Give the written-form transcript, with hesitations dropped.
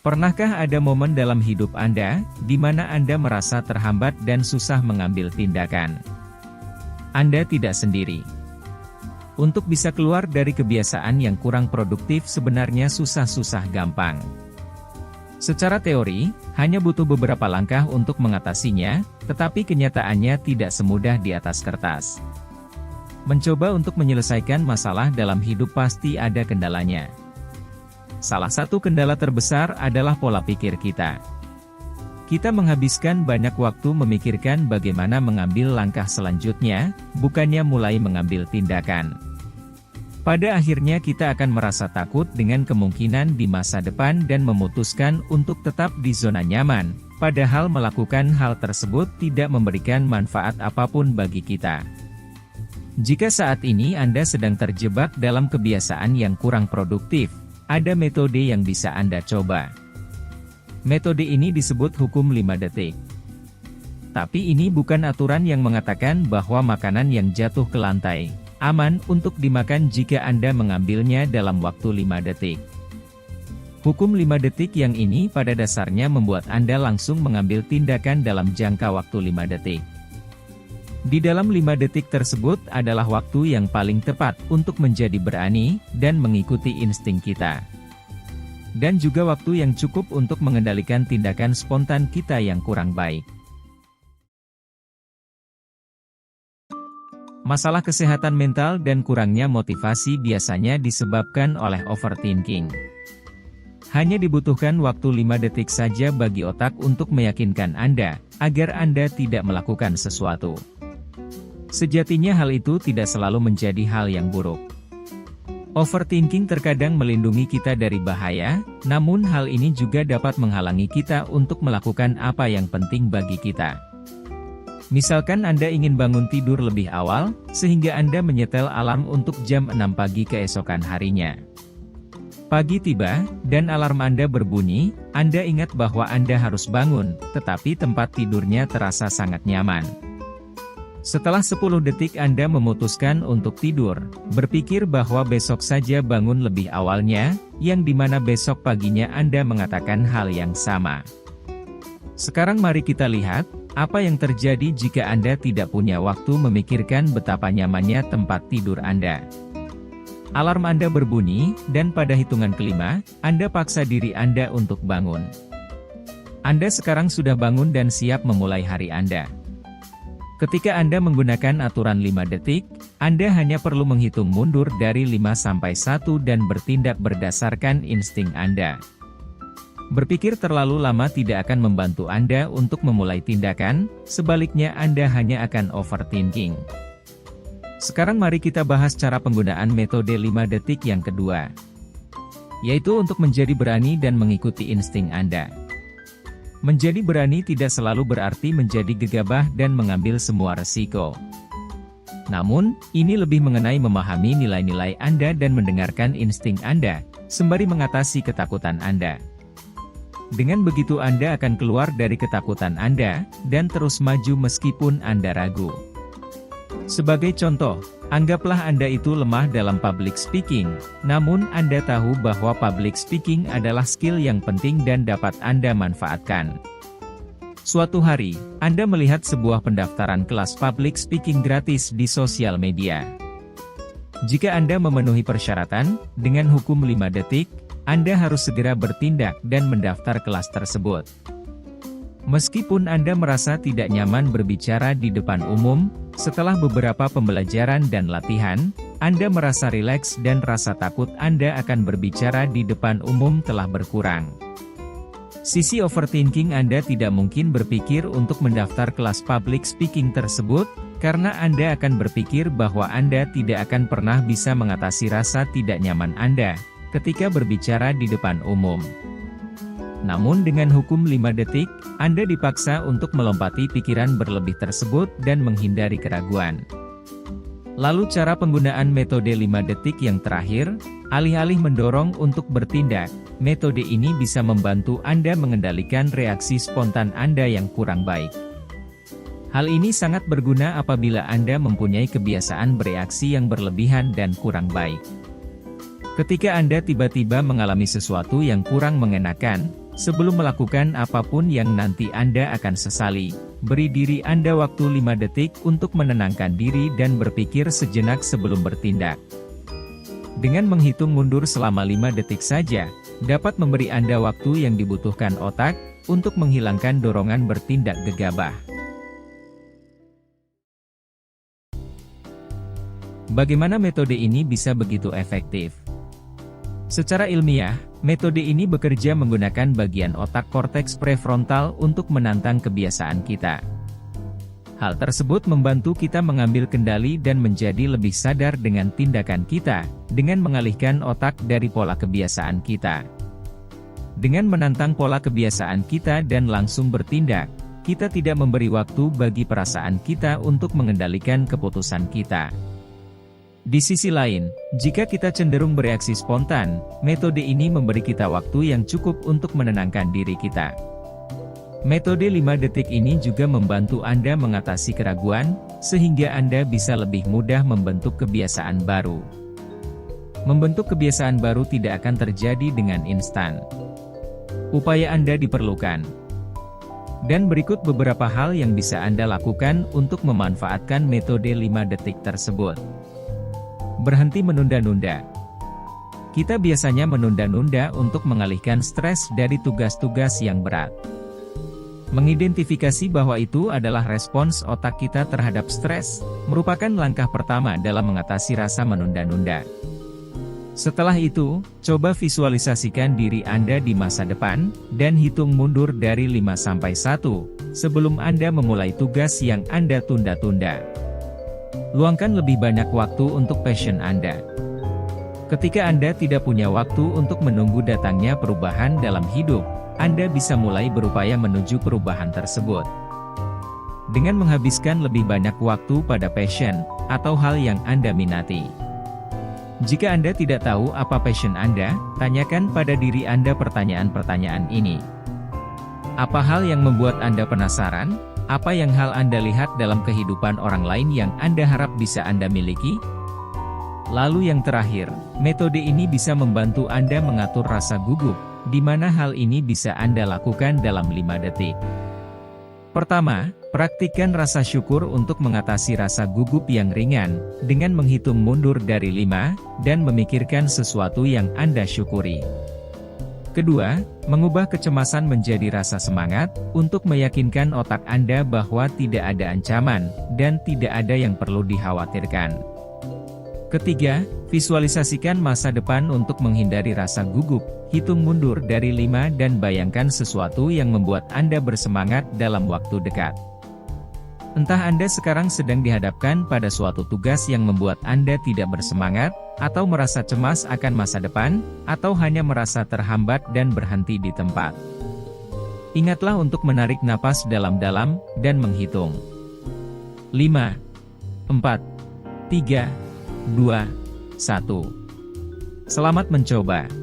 Pernahkah ada momen dalam hidup Anda, di mana Anda merasa terhambat dan susah mengambil tindakan? Anda tidak sendiri. Untuk bisa keluar dari kebiasaan yang kurang produktif sebenarnya susah-susah gampang. Secara teori, hanya butuh beberapa langkah untuk mengatasinya, tetapi kenyataannya tidak semudah di atas kertas. Mencoba untuk menyelesaikan masalah dalam hidup pasti ada kendalanya. Salah satu kendala terbesar adalah pola pikir kita. Kita menghabiskan banyak waktu memikirkan bagaimana mengambil langkah selanjutnya, bukannya mulai mengambil tindakan. Pada akhirnya kita akan merasa takut dengan kemungkinan di masa depan dan memutuskan untuk tetap di zona nyaman, padahal melakukan hal tersebut tidak memberikan manfaat apapun bagi kita. Jika saat ini Anda sedang terjebak dalam kebiasaan yang kurang produktif, ada metode yang bisa Anda coba. Metode ini disebut hukum 5 detik. Tapi ini bukan aturan yang mengatakan bahwa makanan yang jatuh ke lantai aman untuk dimakan jika Anda mengambilnya dalam waktu 5 detik. Hukum 5 detik yang ini pada dasarnya membuat Anda langsung mengambil tindakan dalam jangka waktu 5 detik. Di dalam 5 detik tersebut adalah waktu yang paling tepat untuk menjadi berani dan mengikuti insting kita. Dan juga waktu yang cukup untuk mengendalikan tindakan spontan kita yang kurang baik. Masalah kesehatan mental dan kurangnya motivasi biasanya disebabkan oleh overthinking. Hanya dibutuhkan waktu 5 detik saja bagi otak untuk meyakinkan Anda, agar Anda tidak melakukan sesuatu. Sejatinya hal itu tidak selalu menjadi hal yang buruk. Overthinking terkadang melindungi kita dari bahaya, namun hal ini juga dapat menghalangi kita untuk melakukan apa yang penting bagi kita. Misalkan Anda ingin bangun tidur lebih awal, sehingga Anda menyetel alarm untuk jam 6 pagi keesokan harinya. Pagi tiba, dan alarm Anda berbunyi, Anda ingat bahwa Anda harus bangun, tetapi tempat tidurnya terasa sangat nyaman. Setelah 10 detik Anda memutuskan untuk tidur, berpikir bahwa besok saja bangun lebih awalnya, yang dimana besok paginya Anda mengatakan hal yang sama. Sekarang mari kita lihat, apa yang terjadi jika Anda tidak punya waktu memikirkan betapa nyamannya tempat tidur Anda. Alarm Anda berbunyi, dan pada hitungan kelima, Anda paksa diri Anda untuk bangun. Anda sekarang sudah bangun dan siap memulai hari Anda. Ketika Anda menggunakan aturan 5 detik, Anda hanya perlu menghitung mundur dari 5 sampai 1 dan bertindak berdasarkan insting Anda. Berpikir terlalu lama tidak akan membantu Anda untuk memulai tindakan, sebaliknya Anda hanya akan overthinking. Sekarang mari kita bahas cara penggunaan metode 5 detik yang kedua, yaitu untuk menjadi berani dan mengikuti insting Anda. Menjadi berani tidak selalu berarti menjadi gegabah dan mengambil semua resiko. Namun, ini lebih mengenai memahami nilai-nilai Anda dan mendengarkan insting Anda, sembari mengatasi ketakutan Anda. Dengan begitu Anda akan keluar dari ketakutan Anda, dan terus maju meskipun Anda ragu. Sebagai contoh, anggaplah Anda itu lemah dalam public speaking, namun Anda tahu bahwa public speaking adalah skill yang penting dan dapat Anda manfaatkan. Suatu hari, Anda melihat sebuah pendaftaran kelas public speaking gratis di sosial media. Jika Anda memenuhi persyaratan, dengan hukum 5 detik, Anda harus segera bertindak dan mendaftar kelas tersebut. Meskipun Anda merasa tidak nyaman berbicara di depan umum, setelah beberapa pembelajaran dan latihan, Anda merasa rileks dan rasa takut Anda akan berbicara di depan umum telah berkurang. Sisi overthinking Anda tidak mungkin berpikir untuk mendaftar kelas public speaking tersebut, karena Anda akan berpikir bahwa Anda tidak akan pernah bisa mengatasi rasa tidak nyaman Anda ketika berbicara di depan umum. Namun dengan hukum 5 detik, Anda dipaksa untuk melompati pikiran berlebih tersebut dan menghindari keraguan. Lalu cara penggunaan metode 5 detik yang terakhir, alih-alih mendorong untuk bertindak, metode ini bisa membantu Anda mengendalikan reaksi spontan Anda yang kurang baik. Hal ini sangat berguna apabila Anda mempunyai kebiasaan bereaksi yang berlebihan dan kurang baik. Ketika Anda tiba-tiba mengalami sesuatu yang kurang mengenakan, Sebelum melakukan apapun yang nanti Anda akan sesali, beri diri Anda waktu 5 detik untuk menenangkan diri dan berpikir sejenak sebelum bertindak. Dengan menghitung mundur selama 5 detik saja, dapat memberi Anda waktu yang dibutuhkan otak, untuk menghilangkan dorongan bertindak gegabah. Bagaimana metode ini bisa begitu efektif? Secara ilmiah, metode ini bekerja menggunakan bagian otak korteks prefrontal untuk menantang kebiasaan kita. Hal tersebut membantu kita mengambil kendali dan menjadi lebih sadar dengan tindakan kita, dengan mengalihkan otak dari pola kebiasaan kita. Dengan menantang pola kebiasaan kita dan langsung bertindak, kita tidak memberi waktu bagi perasaan kita untuk mengendalikan keputusan kita. Di sisi lain, jika kita cenderung bereaksi spontan, metode ini memberi kita waktu yang cukup untuk menenangkan diri kita. Metode 5 detik ini juga membantu Anda mengatasi keraguan, sehingga Anda bisa lebih mudah membentuk kebiasaan baru. Membentuk kebiasaan baru tidak akan terjadi dengan instan. Upaya Anda diperlukan. Dan berikut beberapa hal yang bisa Anda lakukan untuk memanfaatkan metode 5 detik tersebut. Berhenti menunda-nunda. Kita biasanya menunda-nunda untuk mengalihkan stres dari tugas-tugas yang berat. Mengidentifikasi bahwa itu adalah respons otak kita terhadap stres, merupakan langkah pertama dalam mengatasi rasa menunda-nunda. Setelah itu, coba visualisasikan diri Anda di masa depan, dan hitung mundur dari 5-1, sebelum Anda memulai tugas yang Anda tunda-tunda. Luangkan lebih banyak waktu untuk passion Anda. Ketika Anda tidak punya waktu untuk menunggu datangnya perubahan dalam hidup, Anda bisa mulai berupaya menuju perubahan tersebut. Dengan menghabiskan lebih banyak waktu pada passion, atau hal yang Anda minati. Jika Anda tidak tahu apa passion Anda, tanyakan pada diri Anda pertanyaan-pertanyaan ini. Apa hal yang membuat Anda penasaran? Apa yang hal Anda lihat dalam kehidupan orang lain yang Anda harap bisa Anda miliki? Lalu yang terakhir, metode ini bisa membantu Anda mengatur rasa gugup, di mana hal ini bisa Anda lakukan dalam 5 detik. Pertama, praktikkan rasa syukur untuk mengatasi rasa gugup yang ringan, dengan menghitung mundur dari 5, dan memikirkan sesuatu yang Anda syukuri. Kedua, mengubah kecemasan menjadi rasa semangat, untuk meyakinkan otak Anda bahwa tidak ada ancaman, dan tidak ada yang perlu dikhawatirkan. Ketiga, visualisasikan masa depan untuk menghindari rasa gugup, hitung mundur dari 5 dan bayangkan sesuatu yang membuat Anda bersemangat dalam waktu dekat. Entah Anda sekarang sedang dihadapkan pada suatu tugas yang membuat Anda tidak bersemangat, atau merasa cemas akan masa depan, atau hanya merasa terhambat dan berhenti di tempat. Ingatlah untuk menarik napas dalam-dalam, dan menghitung. 5, 4, 3, 2, 1. Selamat mencoba.